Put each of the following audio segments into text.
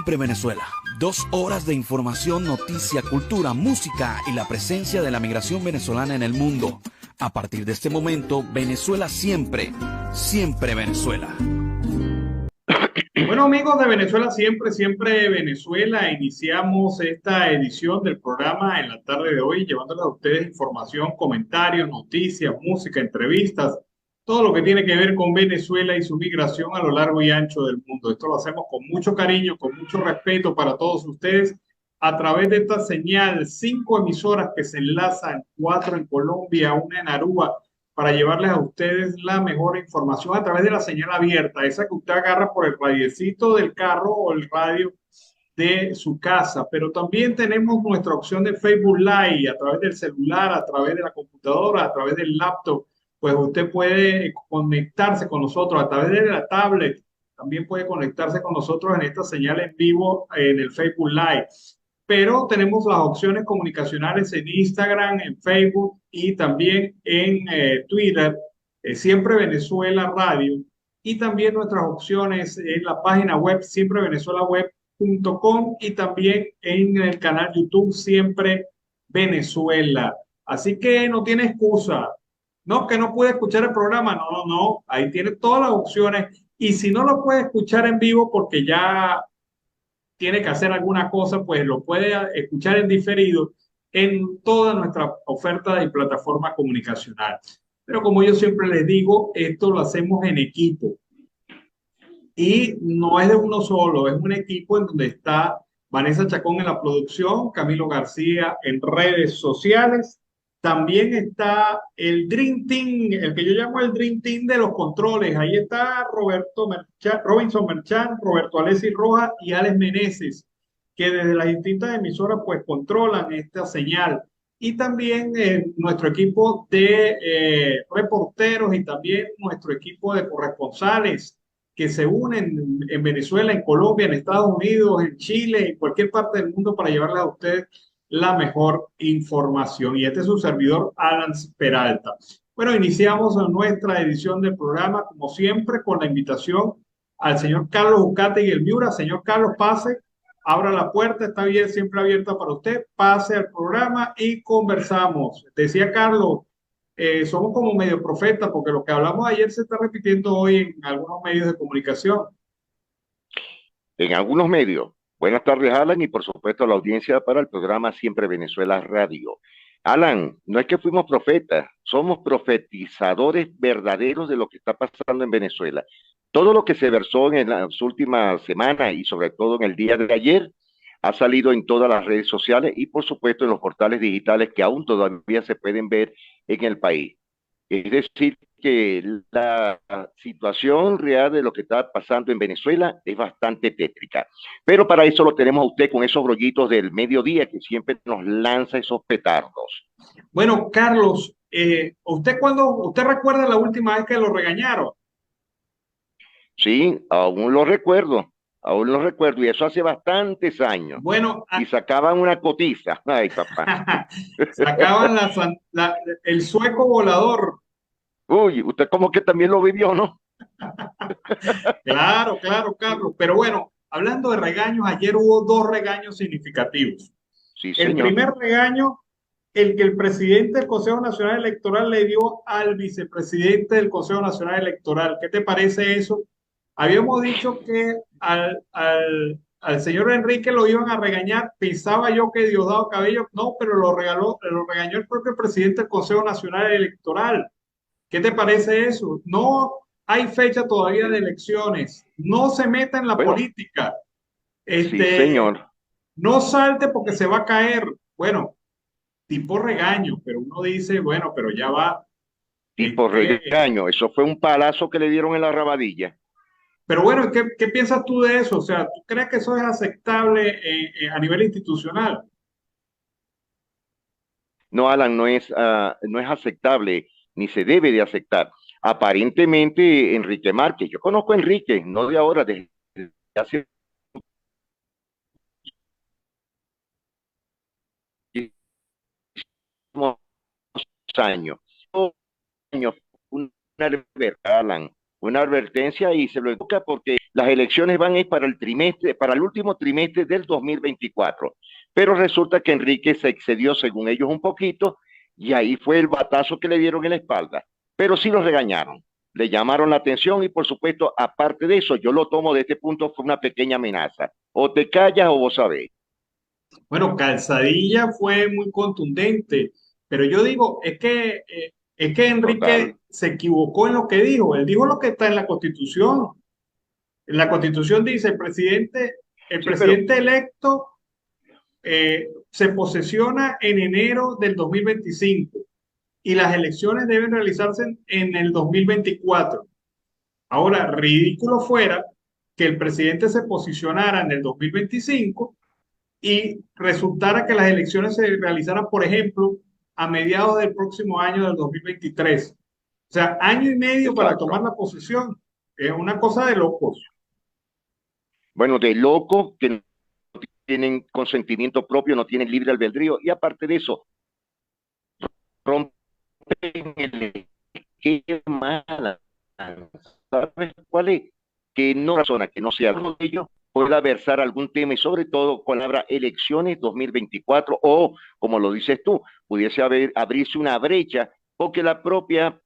Siempre Venezuela. 2 horas de información, noticia, cultura, música y la presencia de la migración venezolana en el mundo. A partir de este momento, Venezuela siempre, siempre Venezuela. Bueno, amigos de Venezuela siempre, siempre Venezuela, iniciamos esta edición del programa en la tarde de hoy, llevándoles a ustedes información, comentarios, noticias, música, entrevistas, todo lo que tiene que ver con Venezuela y su migración a lo largo y ancho del mundo. Esto lo hacemos con mucho cariño, con mucho respeto para todos ustedes, a través de esta señal, 5 emisoras que se enlazan, 4 en Colombia, una en Aruba, para llevarles a ustedes la mejor información a través de la señal abierta, esa que usted agarra por el radiecito del carro o el radio de su casa. Pero también tenemos nuestra opción de Facebook Live a través del celular, a través de la computadora, a través del laptop. Pues usted puede conectarse con nosotros a través de la tablet. También puede conectarse con nosotros en esta señal en vivo en el Facebook Live. Pero tenemos las opciones comunicacionales en Instagram, en Facebook y también en Twitter, Siempre Venezuela Radio, y también nuestras opciones en la página web siemprevenezuelaweb.com y también en el canal YouTube Siempre Venezuela. Así que no tiene excusa. No, que no puede escuchar el programa. No, no, no. Ahí tiene todas las opciones. Y si no lo puede escuchar en vivo porque ya tiene que hacer alguna cosa, pues lo puede escuchar en diferido en toda nuestra oferta de plataforma comunicacional. Pero como yo siempre les digo, esto lo hacemos en equipo. Y no es de uno solo, es un equipo en donde está Vanessa Chacón en la producción, Camilo García en redes sociales. También está el Dream Team, el que yo llamo el Dream Team de los controles. Ahí está Robinson Merchan, Roberto Alessi Rojas y Alex Meneses, que desde las distintas emisoras pues controlan esta señal. Y también nuestro equipo de reporteros y también nuestro equipo de corresponsales que se unen en Venezuela, en Colombia, en Estados Unidos, en Chile, en cualquier parte del mundo para llevarles a ustedes la mejor información. Y este es su servidor, Alan Peralta. Bueno, iniciamos nuestra edición del programa, como siempre, con la invitación al señor Carlos Ucate y el Miura. Señor Carlos, pase, abra la puerta, está bien, siempre abierta para usted, pase al programa y conversamos. Decía Carlos, somos como medio profetas porque lo que hablamos ayer se está repitiendo hoy en algunos medios de comunicación. En algunos medios. Buenas tardes, Alan, y por supuesto a la audiencia para el programa Siempre Venezuela Radio. Alan, no es que fuimos profetas, somos profetizadores verdaderos de lo que está pasando en Venezuela. Todo lo que se versó en las últimas semanas y sobre todo en el día de ayer ha salido en todas las redes sociales y por supuesto en los portales digitales que aún todavía se pueden ver en el país. Es decir, que la situación real de lo que está pasando en Venezuela es bastante tétrica. Pero para eso lo tenemos a usted con esos brollitos del mediodía que siempre nos lanza esos petardos. Bueno, Carlos, ¿usted recuerda la última vez que lo regañaron? Sí, aún lo recuerdo, y eso hace bastantes años. Bueno, y sacaban una cotiza. Ay, papá. sacaban el sueco volador. Uy, usted como que también lo vivió, ¿no? Claro, claro, Carlos. Pero bueno, hablando de regaños, ayer hubo 2 regaños significativos. Sí, El señor. primer regaño, el que el presidente del Consejo Nacional Electoral le dio al vicepresidente del Consejo Nacional Electoral. ¿Qué te parece eso? Habíamos dicho que al señor Enrique lo iban a regañar. Pensaba yo que Diosdado Cabello, no, pero lo regañó el propio presidente del Consejo Nacional Electoral. ¿Qué te parece eso? No hay fecha todavía de elecciones. No se meta en la Bueno, política. sí, Este, señor. no salte porque se va a caer. Bueno, tipo regaño, pero uno dice, bueno, pero ya va. Tipo Este, regaño. Eso fue un palazo que le dieron en la rabadilla. pero bueno, ¿qué piensas tú de eso? O sea, ¿tú crees que eso es aceptable a nivel institucional? No, Alan, no es aceptable, ni se debe de aceptar. Aparentemente, Enrique Márquez, yo conozco a Enrique, no de ahora, desde hace muchísimos años. Años, una advertencia, Alan, una advertencia y se lo educa porque las elecciones van a ir para el trimestre, para el último trimestre del 2024. Pero resulta que Enrique se excedió, según ellos, un poquito, y ahí fue el batazo que le dieron en la espalda. Pero sí los regañaron, le llamaron la atención y por supuesto, aparte de eso, yo lo tomo de este punto, fue una pequeña amenaza. O te callas o vos sabés. Bueno, Calzadilla fue muy contundente, pero yo digo, es que Total. Enrique se equivocó en lo que dijo. Él dijo lo que está en la Constitución. En la Constitución dice, el Sí, pero presidente electo se posesiona en enero del 2025 y las elecciones deben realizarse en el 2024. Ahora, ridículo fuera que el presidente se posicionara en el 2025 y resultara que las elecciones se realizaran, por ejemplo, a mediados del próximo año del 2023. O sea, año y medio para tomar exacto. la posesión. Es una cosa de locos. Bueno, de locos que no tienen consentimiento propio, no tienen libre albedrío, y aparte de eso, rompen el esquema. ¿Sabes cuál es? Que no persona que no sea uno de ellos pueda versar algún tema y sobre todo con la palabra elecciones 2024 o, como lo dices tú, pudiese abrirse una brecha porque la propia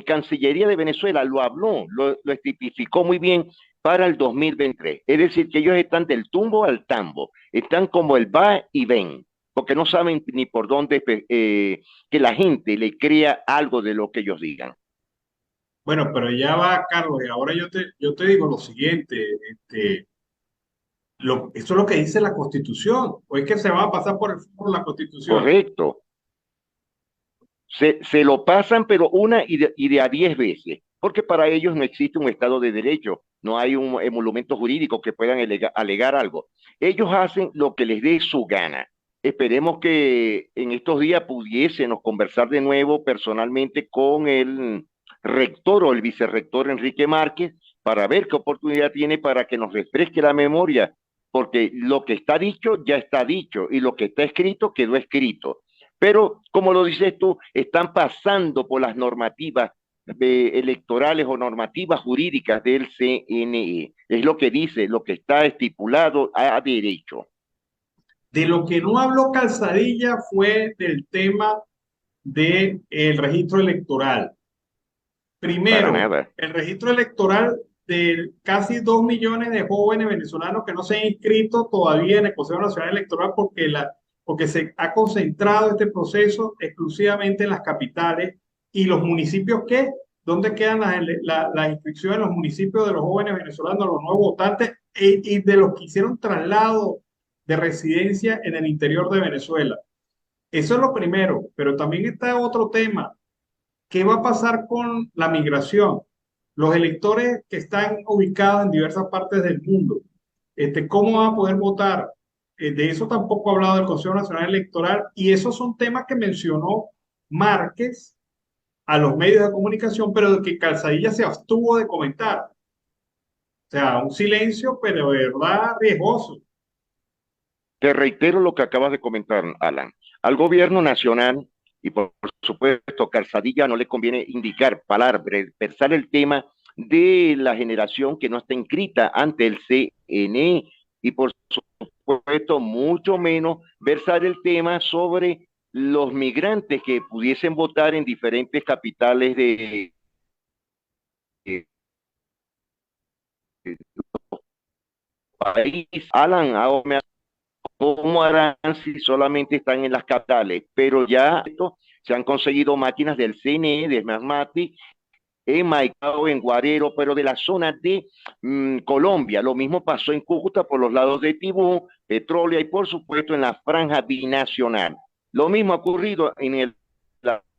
Cancillería de Venezuela lo habló, lo tipificó muy bien para el 2023. Es decir, que ellos están del tumbo al tambo, están como el va y ven, porque no saben ni por dónde que la gente le crea algo de lo que ellos digan. Bueno, pero ya va, Carlos, y ahora yo te digo lo siguiente, eso es lo que dice la Constitución, o es que se va a pasar por la Constitución. Correcto. Se lo pasan, pero una y de a 10 veces, porque para ellos no existe un Estado de Derecho, no hay un emolumento jurídico que puedan alegar algo. Ellos hacen lo que les dé su gana. Esperemos que en estos días pudiésemos conversar de nuevo personalmente con el rector o el vicerrector Enrique Márquez para ver qué oportunidad tiene para que nos refresque la memoria, porque lo que está dicho ya está dicho y lo que está escrito quedó escrito. Pero, como lo dices tú, están pasando por las normativas electorales o normativas jurídicas del CNE. Es lo que dice, lo que está estipulado a derecho. De lo que no habló Calzadilla fue del tema del registro electoral. Para Primero, nada. el registro electoral de casi 2 millones de jóvenes venezolanos que no se han inscrito todavía en el Consejo Nacional Electoral porque se ha concentrado este proceso exclusivamente en las capitales y los municipios que, ¿dónde quedan las inscripciones en los municipios de los jóvenes venezolanos, los nuevos votantes y de los que hicieron traslado de residencia en el interior de Venezuela? Eso es lo primero, pero también está otro tema. ¿Qué va a pasar con la migración? Los electores que están ubicados en diversas partes del mundo, ¿cómo van a poder votar? De eso tampoco ha hablado el Consejo Nacional Electoral y esos son temas que mencionó Márquez a los medios de comunicación, pero que Calzadilla se abstuvo de comentar. O sea, un silencio, pero de verdad riesgoso. Te reitero lo que acabas de comentar, Alan. Al gobierno nacional, y por supuesto, Calzadilla no le conviene indicar palabras, versar el tema de la generación que no está inscrita ante el CNE, y por supuesto, mucho menos versar el tema sobre los migrantes que pudiesen votar en diferentes capitales de país. Alan, ahora ¿cómo harán si solamente están en las capitales? Pero ya se han conseguido máquinas del CNE, de Smartmatic, en Maicao, en Guarero, pero de la zona de Colombia. Lo mismo pasó en Cúcuta por los lados de Tibú, Petróleo y por supuesto en la franja binacional. Lo mismo ha ocurrido en el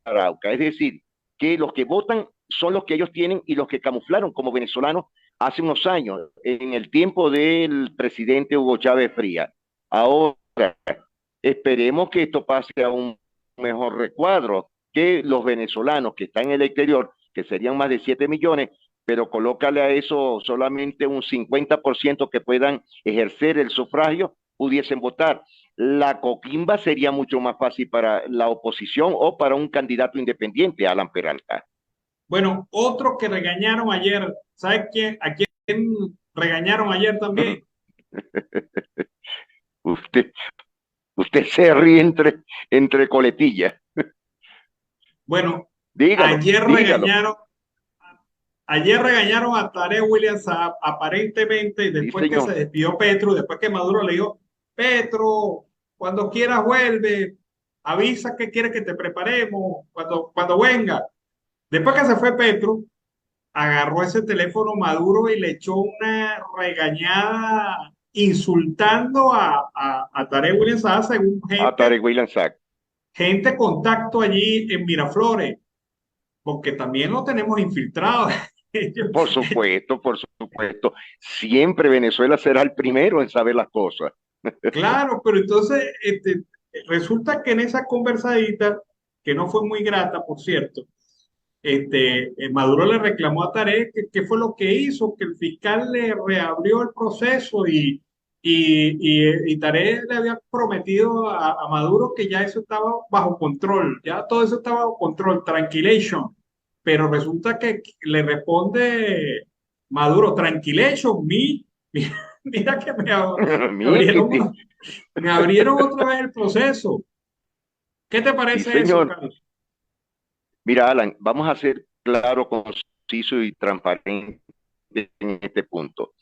Arauca, es decir, que los que votan son los que ellos tienen y los que camuflaron como venezolanos hace unos años, en el tiempo del presidente Hugo Chávez Frías. Ahora, esperemos que esto pase a un mejor recuadro, que los venezolanos que están en el exterior, que serían más de 7 millones, pero colócale a eso solamente un 50% que puedan ejercer el sufragio, pudiesen votar. La coquimba sería mucho más fácil para la oposición o para un candidato independiente, Alan Peralta. Bueno, otro que regañaron ayer, ¿sabe quién? ¿A quién regañaron ayer también. Usted, usted se ríe entre coletillas. Bueno, Dígalo, ayer dígalo. regañaron, ayer regañaron a Tarek William Saab, aparentemente, Sí, después que se señor. despidió Petro, después que Maduro le dijo, Petro, cuando quieras vuelve, avisa que quieres que te preparemos, cuando venga. Después que se fue Petro, agarró ese teléfono Maduro y le echó una regañada insultando a Tarek William Saab según A Tarek William Sack. gente contacto allí en Miraflores, porque también lo tenemos infiltrado. Por supuesto, por supuesto. Siempre Venezuela será el primero en saber las cosas. Claro, pero entonces resulta que en esa conversadita, que no fue muy grata, por cierto, Maduro le reclamó a Tarek que qué fue lo que hizo, que el fiscal le reabrió el proceso y Tarek le había prometido a Maduro que ya eso estaba bajo control, ya todo eso estaba bajo control, tranquilation. Pero resulta que le responde Maduro, tranquilation, mira que me Mire que abrieron, me abrieron otra vez el proceso. ¿Qué te sí, parece eso, señor. Carlos? Mira, Alan, vamos a ser claro, conciso y transparente en este punto.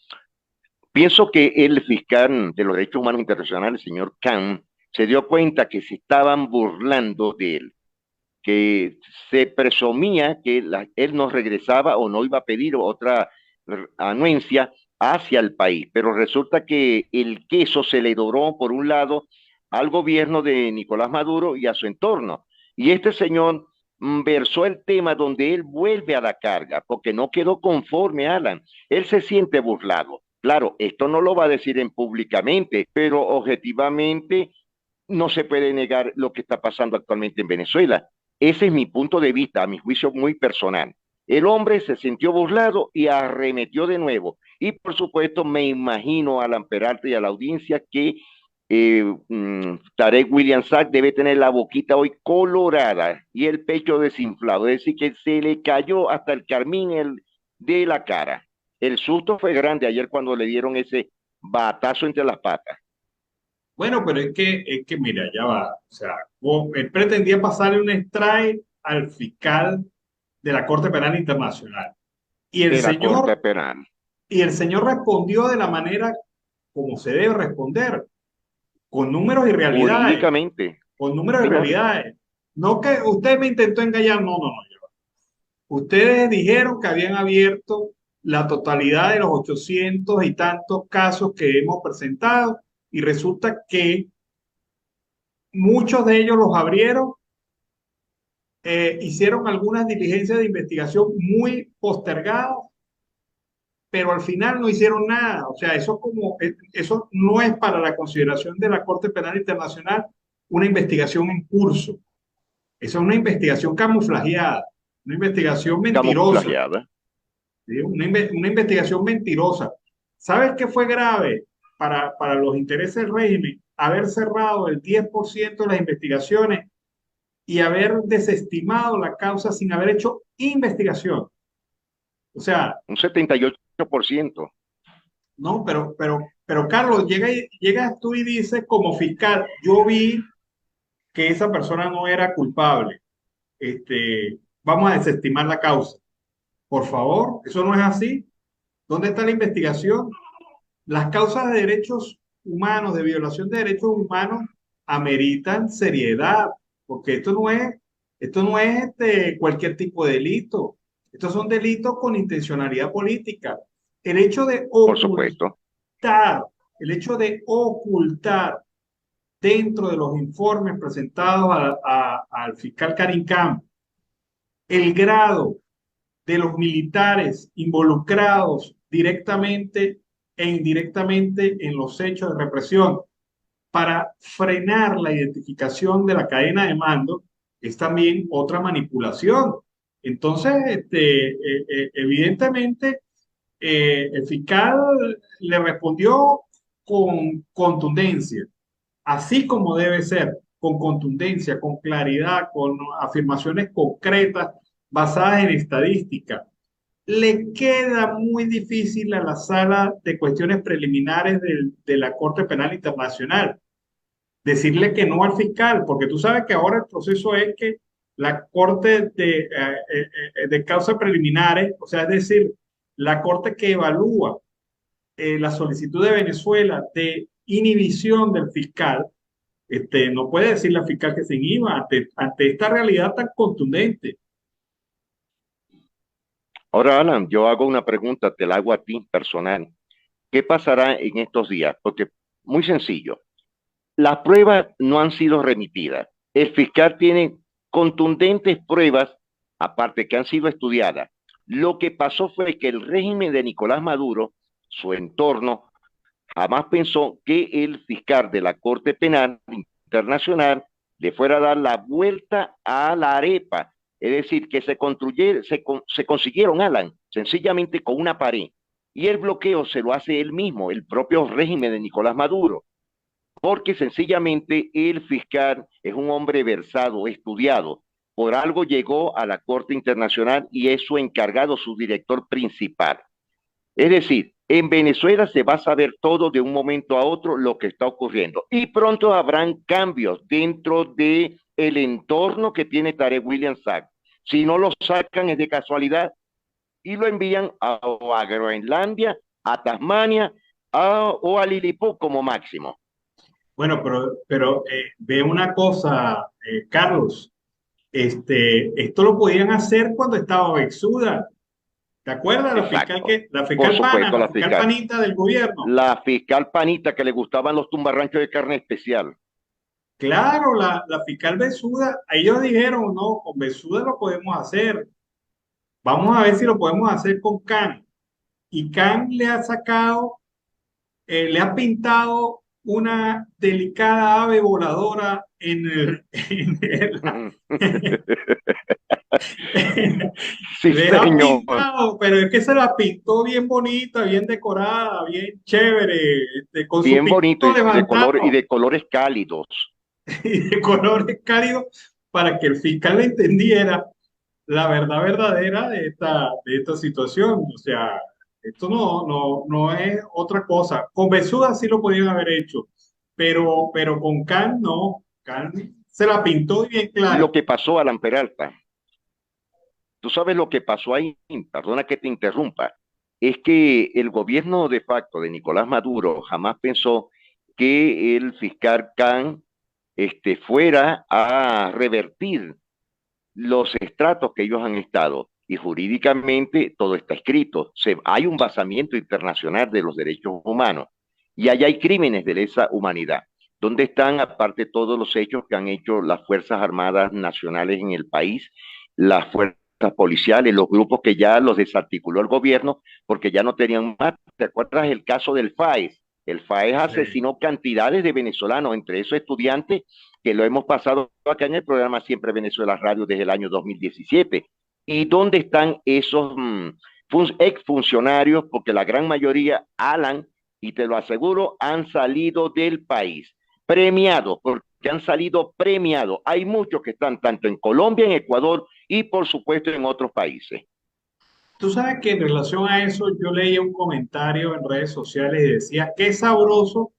Pienso que el fiscal de los derechos humanos internacionales, el señor Khan, se dio cuenta que se estaban burlando de él, que se presumía que él no regresaba o no iba a pedir otra anuencia hacia el país, pero resulta que el queso se le doró por un lado al gobierno de Nicolás Maduro y a su entorno. Y este señor versó el tema donde él vuelve a la carga, porque no quedó conforme, Alan. Él se siente burlado. Claro, esto no lo va a decir en públicamente, pero objetivamente no se puede negar lo que está pasando actualmente en Venezuela. Ese es mi punto de vista, a mi juicio muy personal. El hombre se sintió burlado y arremetió de nuevo. Y por supuesto me imagino a Alan Peralta y a la audiencia que Tarek William Sack debe tener la boquita hoy colorada y el pecho desinflado, es decir, que se le cayó hasta el carmín de la cara. El susto fue grande ayer cuando le dieron ese batazo entre las patas. Bueno, pero es que mira, ya va. O sea, él pretendía pasarle un strike al fiscal de la Corte Penal Internacional. Y el De la Corte señor, Penal. y el señor respondió de la manera como se debe responder, con números y realidades, Jurídicamente, con números y señor. realidades. No que usted me intentó engañar, no, no, no. Ya va. Ustedes dijeron que habían abierto la totalidad de los 800 y tantos casos que hemos presentado y resulta que muchos de ellos los abrieron, hicieron algunas diligencias de investigación muy postergadas, pero al final no hicieron nada. O sea, eso no es para la consideración de la Corte Penal Internacional una investigación en curso. Esa es una investigación camuflajeada, una investigación mentirosa, Camuflajeada. ¿sí? Una investigación mentirosa. ¿Sabes qué fue grave para los intereses del régimen? Haber cerrado el 10% de las investigaciones y haber desestimado la causa sin haber hecho investigación. O sea, Un 78%. no, pero Carlos, llegas tú y dices como fiscal, yo vi que esa persona no era culpable. Vamos a desestimar la causa. Por favor, eso no es así. ¿Dónde está la investigación? Las causas de derechos humanos, de violación de derechos humanos, ameritan seriedad, porque esto no es cualquier tipo de delito. Estos son delitos con intencionalidad política. El hecho de Por supuesto. el hecho de ocultar dentro de los informes presentados al fiscal Karim Khan el grado de los militares involucrados directamente e indirectamente en los hechos de represión para frenar la identificación de la cadena de mando es también otra manipulación. Entonces, evidentemente, el fiscal le respondió con contundencia, así como debe ser, con contundencia, con claridad, con afirmaciones concretas basadas en estadística. le queda muy difícil a la sala de cuestiones preliminares de la Corte Penal Internacional decirle que no al fiscal, porque tú sabes que ahora el proceso es que la Corte de causas preliminares, o sea, es decir, la Corte que evalúa la solicitud de Venezuela de inhibición del fiscal, no puede decirle al fiscal que se inhiba ante esta realidad tan contundente. Ahora, Alan, yo hago una pregunta, te la hago a ti personal. ¿Qué pasará en estos días? Porque muy sencillo, las pruebas no han sido remitidas. El fiscal tiene contundentes pruebas, aparte que han sido estudiadas. Lo que pasó fue que el régimen de Nicolás Maduro, su entorno, jamás pensó que el fiscal de la Corte Penal Internacional le fuera a dar la vuelta a la arepa. Es decir, que se consiguieron, Alan, sencillamente con una pared. Y el bloqueo se lo hace él mismo, el propio régimen de Nicolás Maduro, porque sencillamente el fiscal es un hombre versado, estudiado. Por algo llegó a la Corte Internacional y es su encargado, su director principal. Es decir, en Venezuela se va a saber todo de un momento a otro lo que está ocurriendo y pronto habrán cambios dentro de el entorno que tiene Tarek William Saab. Si no lo sacan es de casualidad y lo envían a Groenlandia, a Tasmania o a Lilliput como máximo. Bueno, pero ve una cosa, Carlos, esto lo podían hacer cuando estaba Bexuda. ¿Te acuerdas? Exacto. La Por fiscal pana, supuesto, la la fiscal fiscal. panita del gobierno. La fiscal panita que le gustaban los tumbarranchos de carne especial. Claro, la fiscal Besuda, ellos dijeron, no, con Besuda lo podemos hacer. Vamos a ver si lo podemos hacer con Can. Y Can le ha sacado, le ha pintado una delicada ave voladora Sí, les ha señor. pintado, pero es que se la pintó bien bonita, bien decorada, bien chévere, con su Bien bonito piquito y levantado de colores cálidos. y de colores cálidos para que el fiscal entendiera la verdad verdadera de esta situación. O sea, esto no es otra cosa. Con Besuda sí lo podían haber hecho, pero con Can no. Can se la pintó bien Lo clara. que pasó, Alan Peralta, tú sabes lo que pasó ahí, perdona que te interrumpa, es que el gobierno de facto de Nicolás Maduro jamás pensó que el fiscal Khan fuera a revertir los estratos que ellos han estado. Y jurídicamente todo está escrito. Hay un basamiento internacional de los derechos humanos y allá hay crímenes de lesa humanidad. ¿Dónde están, aparte, todos los hechos que han hecho las Fuerzas Armadas Nacionales en el país, las fuerzas policiales, los grupos que ya los desarticuló el gobierno porque ya no tenían más? ¿Te acuerdas el caso del FAES? El FAES Sí. asesinó cantidades de venezolanos, entre esos estudiantes que lo hemos pasado acá en el programa Siempre Venezuela Radio desde el año 2017. ¿Y dónde están esos exfuncionarios? Porque la gran mayoría, Alan, y te lo aseguro, han salido del país, premiados, porque han salido premiados. Hay muchos que están tanto en Colombia, en Ecuador y por supuesto en otros países. Tú sabes que en relación a eso yo leía un comentario en redes sociales y decía, qué sabroso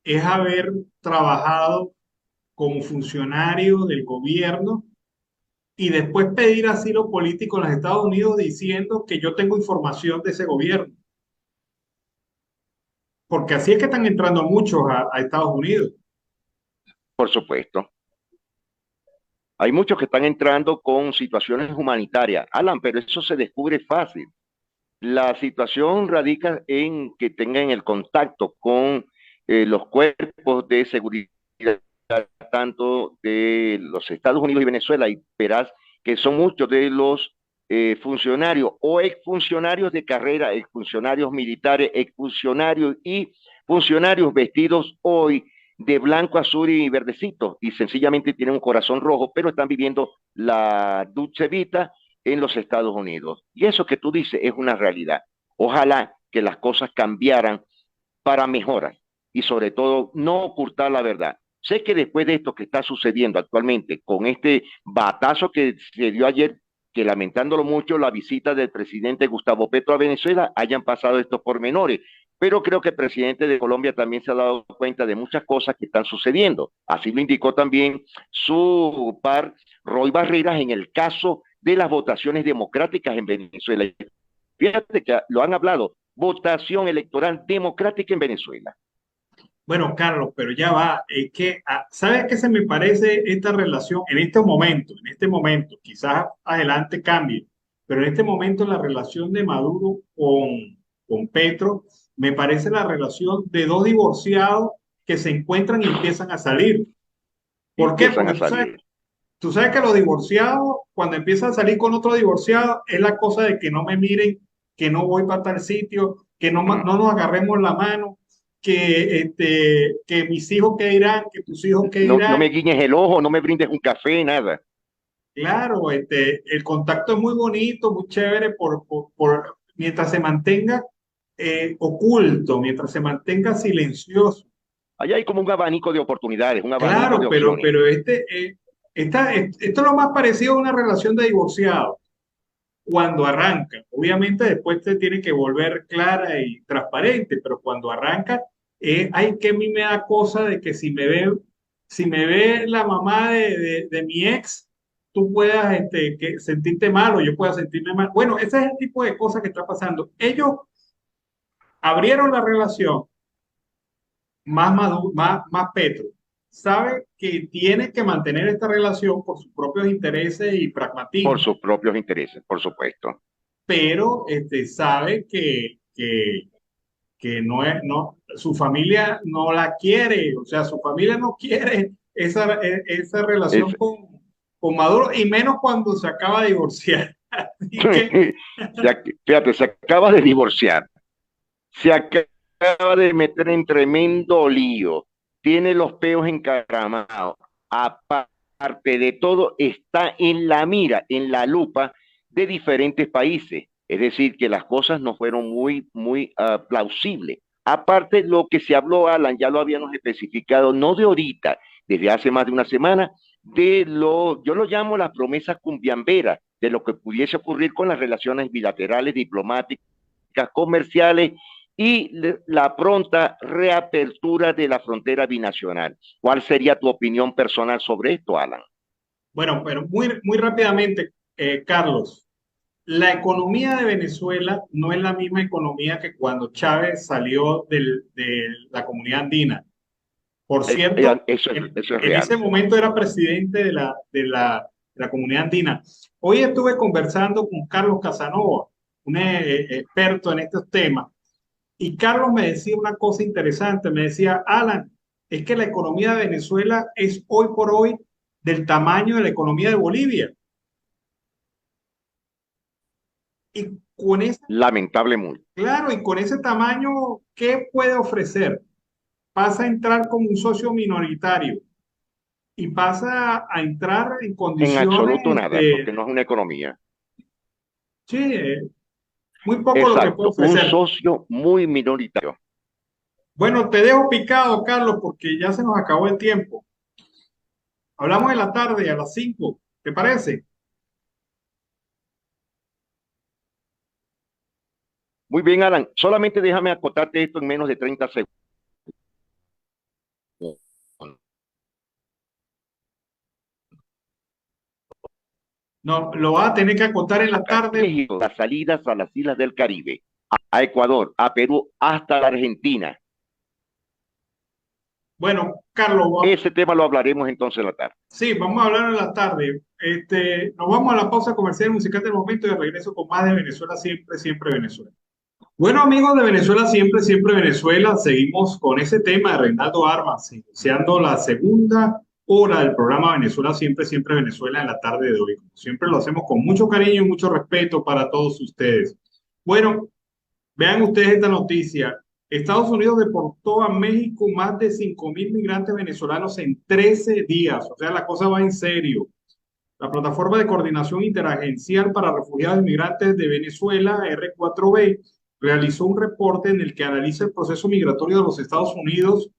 es haber trabajado como funcionario del gobierno y después pedir asilo político en los Estados Unidos diciendo que yo tengo información de ese gobierno. Porque así es que están entrando muchos a Estados Unidos. Por supuesto. Hay muchos que están entrando con situaciones humanitarias. Alan, pero eso se descubre fácil. La situación radica en que tengan el contacto con los cuerpos de seguridad, tanto de los Estados Unidos y Venezuela, y verás que son muchos de los funcionarios o exfuncionarios de carrera, exfuncionarios militares, exfuncionarios y funcionarios vestidos hoy de blanco, azul y verdecito, y sencillamente tienen un corazón rojo, pero están viviendo la dulce vida en los Estados Unidos. Y eso que tú dices es una realidad. Ojalá que las cosas cambiaran para mejoras y sobre todo no ocultar la verdad. Sé que después de esto que está sucediendo actualmente, con este batazo que se dio ayer que lamentándolo mucho, la visita del presidente Gustavo Petro a Venezuela hayan pasado estos pormenores. Pero creo que el presidente de Colombia también se ha dado cuenta de muchas cosas que están sucediendo. Así lo indicó también su par Roy Barreras en el caso de las votaciones democráticas en Venezuela. Fíjate que lo han hablado, votación electoral democrática en Venezuela. Bueno, Carlos, pero ya va, es que, ¿sabes qué se me parece esta relación en este momento, quizás adelante cambie, pero en este momento la relación de Maduro con Petro, me parece la relación de dos divorciados que se encuentran y empiezan a salir. ¿Por qué? Empiezan Porque a salir. tú sabes que los divorciados, cuando empiezan a salir con otro divorciado, es la cosa de que no me miren, que no voy para tal sitio, que no nos agarremos la mano, que mis hijos qué dirán, que tus hijos qué No dirán. me guiñes el ojo, no me brindes un café, nada. Claro, el contacto es muy bonito, muy chévere mientras se mantenga oculto, mientras se mantenga silencioso. Allá hay como un abanico de oportunidades, un abanico de Claro, pero, opciones. pero esto es lo más parecido a una relación de divorciados cuando arranca. Obviamente después te tiene que volver clara y transparente, pero cuando arranca, hay que a mí me da cosa de que si me ve la mamá de mi ex, tú puedas sentirte mal o yo pueda sentirme mal. Bueno, ese es el tipo de cosas que está pasando. Ellos abrieron la relación, más Maduro, más Petro. Sabe que tiene que mantener esta relación por sus propios intereses y Por pragmatismo, sus propios intereses, por supuesto. pero sabe que no es, no, su familia no la quiere, o sea, su familia no quiere esa relación Es, con Maduro, y menos cuando se acaba de divorciar. Así que, fíjate, se acaba de divorciar, se acaba de meter en tremendo lío, tiene los peos encaramados, aparte de todo, está en la mira, en la lupa de diferentes países. Es decir, que las cosas no fueron muy plausibles. Aparte, lo que se habló, Alan, ya lo habíamos especificado, no de ahorita, desde hace más de una semana, yo lo llamo las promesas cumbiamberas, de lo que pudiese ocurrir con las relaciones bilaterales, diplomáticas, comerciales y la pronta reapertura de la frontera binacional. ¿Cuál sería tu opinión personal sobre esto, Alan? bueno, pero muy rápidamente, Carlos, la economía de Venezuela no es la misma economía que cuando Chávez salió de la comunidad andina. Por cierto, Eso es en real. ese momento era presidente de la comunidad andina. Hoy estuve conversando con Carlos Casanova, un experto en estos temas, y Carlos me decía una cosa interesante, me decía, Alan, es que la economía de Venezuela es hoy por hoy del tamaño de la economía de Bolivia. Y con ese, Lamentable muy. claro, y con ese tamaño, ¿qué puede ofrecer? Pasa a entrar como un socio minoritario y pasa a entrar en En condiciones, absoluto nada, porque no es una economía. sí, muy poco lo que puede Exacto, un ofrecer. socio muy minoritario. Bueno, te dejo picado, Carlos, porque ya se nos acabó el tiempo. Hablamos en la tarde a las 5, ¿te parece? Muy bien, Alan. Solamente déjame acotarte esto en menos de 30 segundos. No, lo vas a tener que acotar en la tarde. Las salidas a las islas del Caribe, a Ecuador, a Perú, hasta la Argentina. Bueno, Carlos, Ese tema lo hablaremos entonces en la tarde. sí, vamos a hablar en la tarde. Nos vamos a la pausa comercial musical del momento y de regreso con más de Venezuela siempre, siempre Venezuela. Bueno, amigos de Venezuela siempre, siempre Venezuela, seguimos con ese tema de Reinaldo Armas, iniciando la segunda hora del programa Venezuela siempre, siempre Venezuela en la tarde de hoy. Como siempre lo hacemos con mucho cariño y mucho respeto para todos ustedes. Bueno, vean ustedes esta noticia. Estados Unidos deportó a México más de 5.000 migrantes venezolanos en 13 días. O sea, la cosa va en serio. La Plataforma de Coordinación Interagencial para Refugiados y Migrantes de Venezuela, R4B, realizó un reporte en el que analiza el proceso migratorio de los Estados Unidos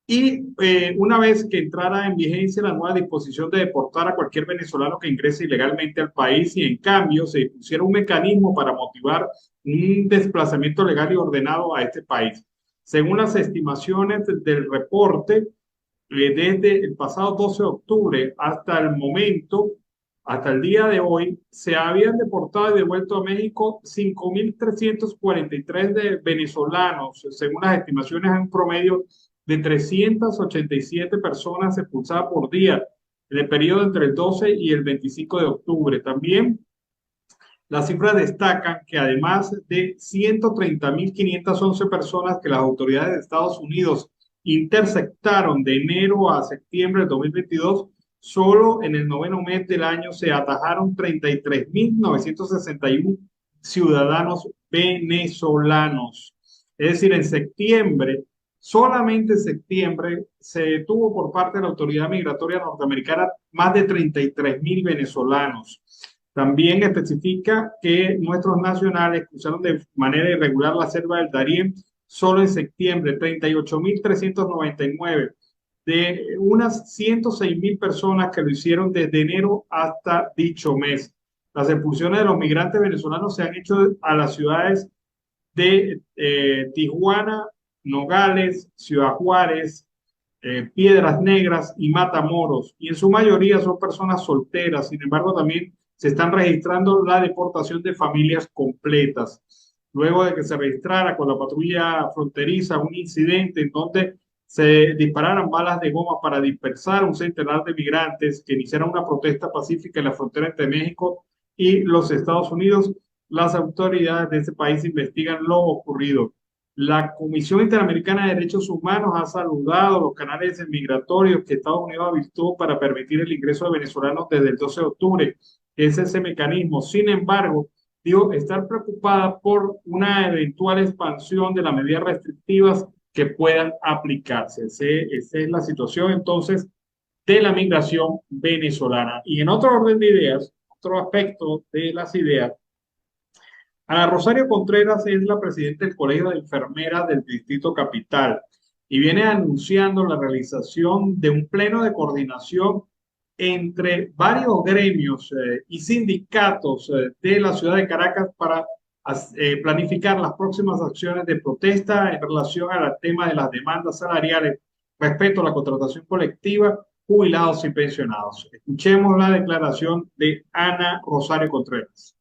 Y una vez que entrara en vigencia la nueva disposición de deportar a cualquier venezolano que ingrese ilegalmente al país y en cambio se pusiera un mecanismo para motivar un desplazamiento legal y ordenado a este país. Según las estimaciones del reporte, desde el pasado 12 de octubre hasta el momento, hasta el día de hoy, se habían deportado y devuelto a México 5.343 de venezolanos, según las estimaciones, en un promedio de 387 personas expulsadas por día en el periodo entre el 12 y el 25 de octubre. También las cifras destacan que además de 130.511 personas que las autoridades de Estados Unidos interceptaron de enero a septiembre de 2022, solo en el noveno mes del año se atajaron 33.961 ciudadanos venezolanos. Es decir, en septiembre, solamente en septiembre, se detuvo por parte de la autoridad migratoria norteamericana más de 33.000 venezolanos. También especifica que nuestros nacionales cruzaron de manera irregular la selva del Darién solo en septiembre, 38.399 de unas 106.000 personas que lo hicieron desde enero hasta dicho mes. Las expulsiones de los migrantes venezolanos se han hecho a las ciudades de Tijuana, Nogales, Ciudad Juárez, Piedras Negras y Matamoros, y en su mayoría son personas solteras. Sin embargo, también se están registrando la deportación de familias completas. Luego de que se registrara con la patrulla fronteriza un incidente en donde se dispararan balas de goma para dispersar a un centenar de migrantes que iniciaron una protesta pacífica en la frontera entre México y los Estados Unidos, las autoridades de ese país investigan lo ocurrido. La Comisión Interamericana de Derechos Humanos ha saludado los canales migratorios que Estados Unidos habilitó para permitir el ingreso de venezolanos desde el 12 de octubre. Es ese mecanismo. Sin embargo, digo, estar preocupada por una eventual expansión de las medidas restrictivas que puedan aplicarse. Esa es la situación entonces de la migración venezolana. Y en otro orden de ideas, otro aspecto de las ideas, Ana Rosario Contreras es la presidenta del Colegio de Enfermeras del Distrito Capital y viene anunciando la realización de un pleno de coordinación entre varios gremios y sindicatos de la ciudad de Caracas para planificar las próximas acciones de protesta en relación al tema de las demandas salariales respecto a la contratación colectiva, jubilados y pensionados. Escuchemos la declaración de Ana Rosario Contreras.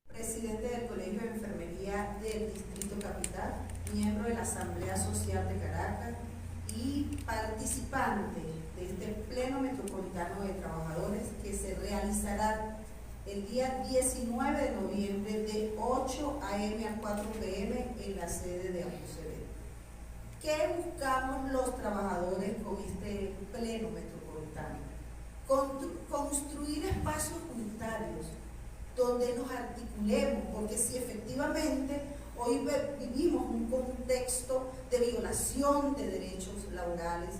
Presidente del Colegio de Enfermería del Distrito Capital, miembro de la Asamblea Social de Caracas y participante de este Pleno Metropolitano de Trabajadores que se realizará el día 19 de noviembre de 8 a.m. a 4 p.m. en la sede de APUCB. ¿Qué buscamos los trabajadores con este Pleno Metropolitano? Construir espacios unitarios donde nos articulemos, porque si efectivamente hoy vivimos un contexto de violación de derechos laborales,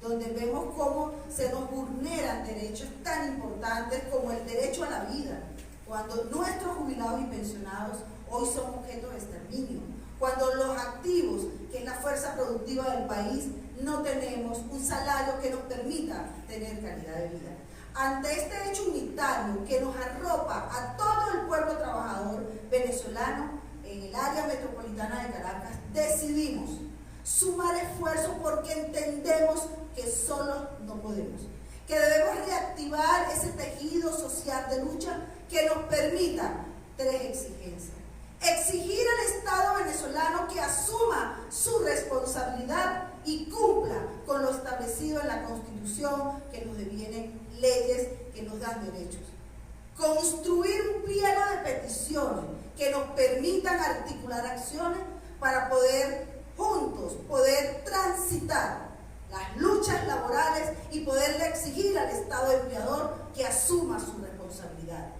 donde vemos cómo se nos vulneran derechos tan importantes como el derecho a la vida, cuando nuestros jubilados y pensionados hoy son objeto de exterminio, cuando los activos, que es la fuerza productiva del país, no tenemos un salario que nos permita tener calidad de vida. Ante este hecho unitario que nos arropa a todo el pueblo trabajador venezolano en el área metropolitana de Caracas, decidimos sumar esfuerzos porque entendemos que solos no podemos, que debemos reactivar ese tejido social de lucha que nos permita tres exigencias. Exigir al Estado venezolano que asuma su responsabilidad y cumpla con lo establecido en la Constitución, que nos devienen leyes que nos dan derechos. Construir un pliego de peticiones que nos permitan articular acciones para poder juntos, poder transitar las luchas laborales y poderle exigir al Estado empleador que asuma su responsabilidad.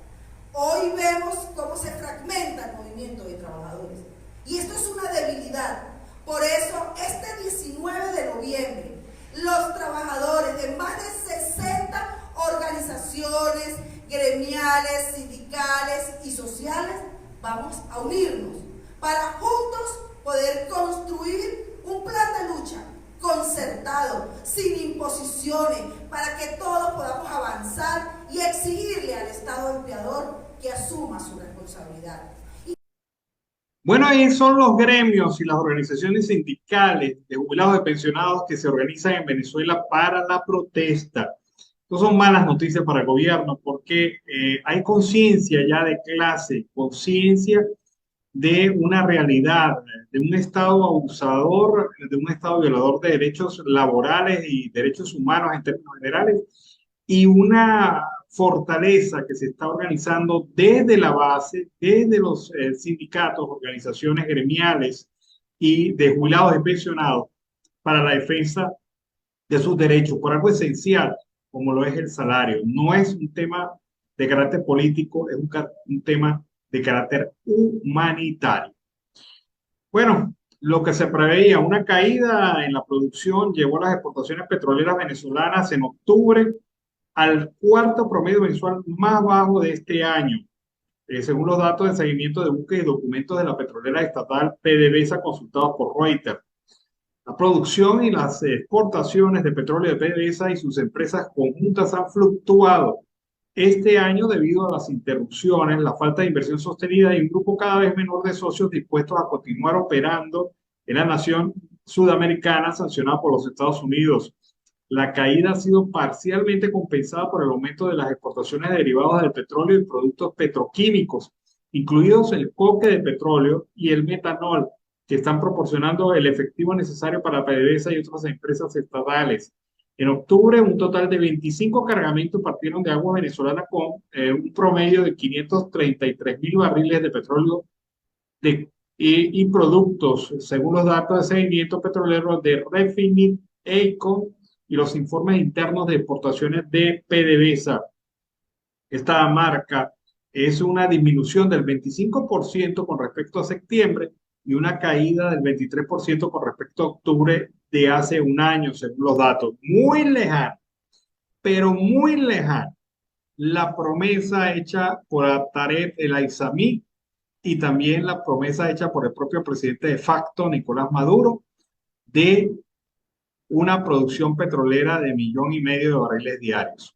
Hoy vemos cómo se fragmenta el movimiento de trabajadores y esto es una debilidad. Por eso, este 19 de noviembre, los trabajadores de más de 60 organizaciones gremiales, sindicales y sociales vamos a unirnos para juntos poder construir un plan de lucha concertado, sin imposiciones, para que todos podamos avanzar y exigirle al Estado empleador que asuma su responsabilidad. Bueno, ahí son los gremios y las organizaciones sindicales de jubilados y pensionados que se organizan en Venezuela para la protesta. No son malas noticias para el gobierno porque hay conciencia ya de clase, conciencia de una realidad, de un Estado abusador, de un Estado violador de derechos laborales y derechos humanos en términos generales, y una fortaleza que se está organizando desde la base, desde los sindicatos, organizaciones gremiales y de jubilados y pensionados para la defensa de sus derechos, por algo esencial como lo es el salario. No es un tema de carácter político, es un tema de carácter humanitario. Bueno, lo que se preveía, una caída en la producción llevó a las exportaciones petroleras venezolanas en octubre al cuarto promedio mensual más bajo de este año, según los datos de seguimiento de búsqueda y documentos de la petrolera estatal PDVSA consultados por Reuters. La producción y las exportaciones de petróleo de PDVSA y sus empresas conjuntas han fluctuado este año debido a las interrupciones, la falta de inversión sostenida y un grupo cada vez menor de socios dispuestos a continuar operando en la nación sudamericana sancionada por los Estados Unidos. La caída ha sido parcialmente compensada por el aumento de las exportaciones de derivados del petróleo y productos petroquímicos, incluidos el coque de petróleo y el metanol, que están proporcionando el efectivo necesario para PDVSA y otras empresas estatales. En octubre, un total de 25 cargamentos partieron de agua venezolana con un promedio de 533,000 barriles de petróleo y productos, según los datos de seguimiento petrolero de Refinit, Econ y los informes internos de exportaciones de PDVSA. Esta marca es una disminución del 25% con respecto a septiembre y una caída del 23% con respecto a octubre de hace un año, según los datos. Muy lejano, pero muy lejano, la promesa hecha por Tarek El Aizami y también la promesa hecha por el propio presidente de facto, Nicolás Maduro, de una producción petrolera de 1,5 millones de barriles diarios.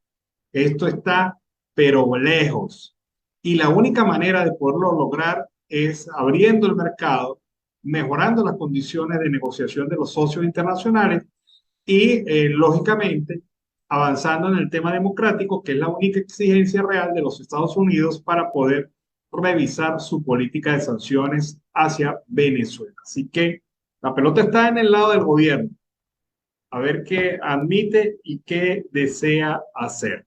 Esto está, pero lejos. Y la única manera de poderlo lograr es abriendo el mercado, mejorando las condiciones de negociación de los socios internacionales y, lógicamente, avanzando en el tema democrático, que es la única exigencia real de los Estados Unidos para poder revisar su política de sanciones hacia Venezuela. Así que la pelota está en el lado del gobierno, a ver qué admite y qué desea hacer.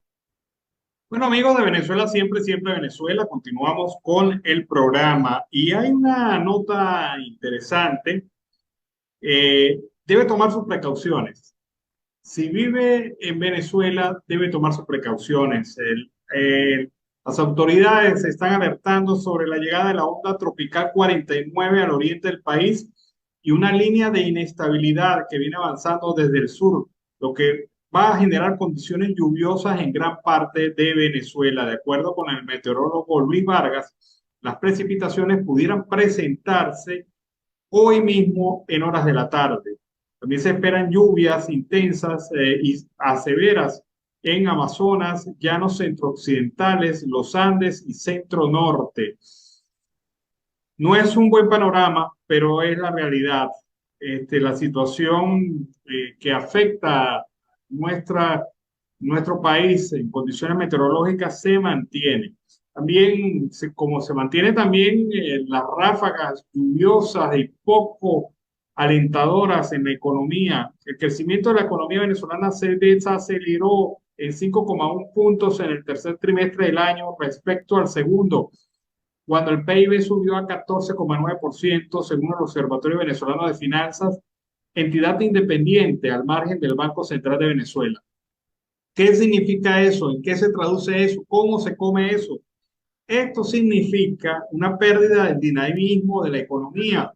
Bueno, amigos de Venezuela, siempre, siempre Venezuela, continuamos con el programa y hay una nota interesante. Debe tomar sus precauciones. Si vive en Venezuela, debe tomar sus precauciones. Las autoridades están alertando sobre la llegada de la onda tropical 49 al oriente del país y una línea de inestabilidad que viene avanzando desde el sur, lo que va a generar condiciones lluviosas en gran parte de Venezuela. De acuerdo con el meteorólogo Luis Vargas, las precipitaciones pudieran presentarse hoy mismo en horas de la tarde. También se esperan lluvias intensas y severas en Amazonas, llanos centro-occidentales, los Andes y centro-norte. No es un buen panorama, pero es la realidad. La situación que afecta nuestro país en condiciones meteorológicas se mantiene. También, como se mantiene también las ráfagas lluviosas y poco alentadoras en la economía. El crecimiento de la economía venezolana se desaceleró en 5,1 puntos en el tercer trimestre del año respecto al segundo, cuando el PIB subió a 14,9% según el Observatorio Venezolano de Finanzas, entidad independiente al margen del Banco Central de Venezuela. ¿Qué significa eso? ¿En qué se traduce eso? ¿Cómo se come eso? Esto significa una pérdida del dinamismo de la economía,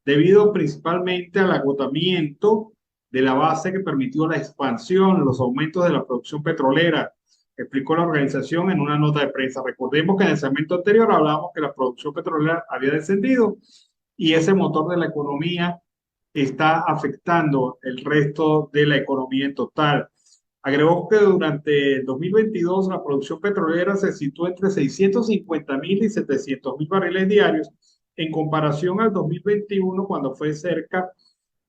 debido principalmente al agotamiento de la base que permitió la expansión, los aumentos de la producción petrolera, explicó la organización en una nota de prensa. Recordemos que en el segmento anterior hablábamos que la producción petrolera había descendido y ese motor de la economía está afectando el resto de la economía en total. Agregó que durante el 2022 la producción petrolera se situó entre 650.000 y 700.000 barriles diarios en comparación al 2021 cuando fue cerca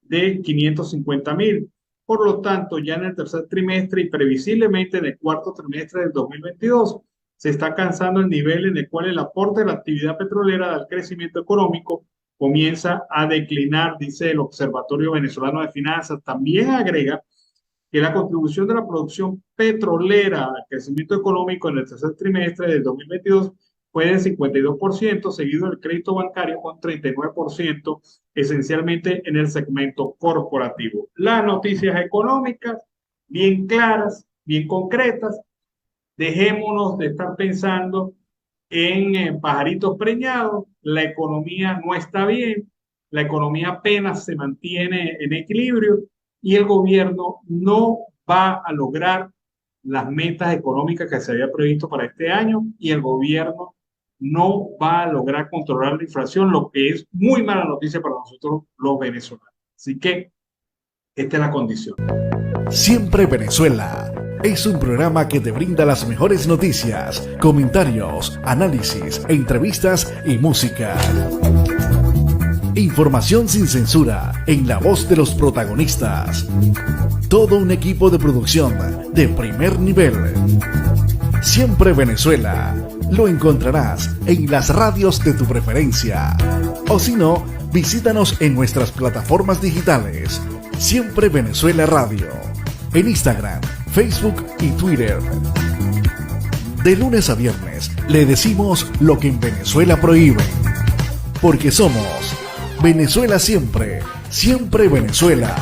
de 550.000. Por lo tanto, ya en el tercer trimestre y previsiblemente en el cuarto trimestre del 2022, se está alcanzando el nivel en el cual el aporte de la actividad petrolera al crecimiento económico comienza a declinar, dice el Observatorio Venezolano de Finanzas. También agrega que la contribución de la producción petrolera al crecimiento económico en el tercer trimestre del 2022 fue del 52%, seguido del crédito bancario con 39%, esencialmente en el segmento corporativo. Las noticias económicas, bien claras, bien concretas. Dejémonos de estar pensando en pajaritos preñados. La economía no está bien, la economía apenas se mantiene en equilibrio y el gobierno no va a lograr las metas económicas que se había previsto para este año y el gobierno no va a lograr controlar la inflación, lo que es muy mala noticia para nosotros los venezolanos. Así que esta es la condición. Siempre Venezuela es un programa que te brinda las mejores noticias, comentarios, análisis, entrevistas y música. Información sin censura en la voz de los protagonistas. Todo un equipo de producción de primer nivel. Siempre Venezuela. Lo encontrarás en las radios de tu preferencia. O si no, visítanos en nuestras plataformas digitales. Siempre Venezuela Radio. En Instagram, Facebook y Twitter. De lunes a viernes le decimos lo que en Venezuela prohíben. Porque somos Venezuela siempre, siempre Venezuela.